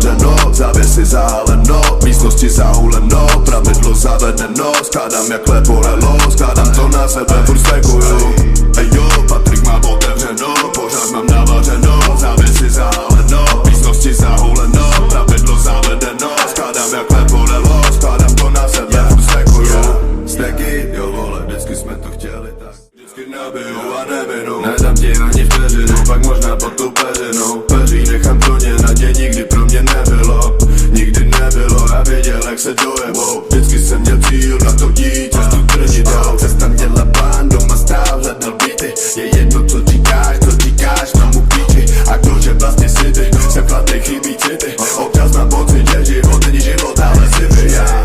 zavřeno, závěsy zahaleno, místnosti zahuleno, pravidlo zavedeno, skládám jak leporelo, skládám to na sebe, furt stekuju. Ejo, Patrik má otevřeno, pořád mám navařeno, závěsy zahaleno, místnosti zahuleno, pravidlo zavedeno, skládám jak leporelo, skládám to na sebe, furt stekuju. Steky, jo vole, vždycky jsme to chtěli tak. Vždycky nabiju a nevinu, nedám ti ani vteřinu, pak možná pod tu peřinou. Peří nechám to naděj, nikdy pro mě nebylo. Nikdy nebylo, já věděl jak se dojebou. Vždycky jsem měl cíl na to dítě, cestu trnidou. Cesta měla plán, doma stál, hledal beaty. Je jedno co říkáš, mám mu píči. A kdože vlastně si ty, jsem chladnej, chybí city. Občas mám pocit, že život není život, ale si vy já.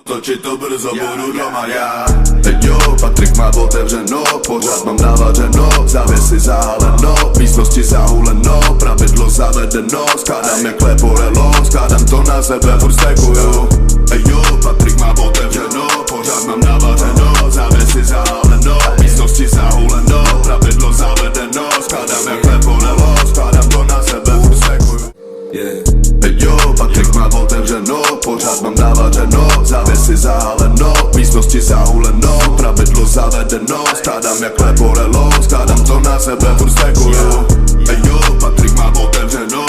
Točit to brzo, budu doma já. Jo, Patrik má otevřeno, pořád mám navařeno, závěsy zahaleno, místnosti zahuleno, pravidlo zavedeno, skládám jak leporelo, skládám to na sebe, furt stekuju. Jo, Patrik má otevřeno, pořád mám navařeno, závěsy zahaleno, místnosti zahuleno, pravidlo zavedeno, skládám jak leporelo, skládám to na sebe, furt stekuju. Jo, Patrik má otevřeno, pořád mám navařeno, závěsy zahaleno, místnosti zahuleno, pravidlo zavedeno, skládám jak leporelo, skládám to na sebe, furt stekuju. Jo, Patrik má otevřeno,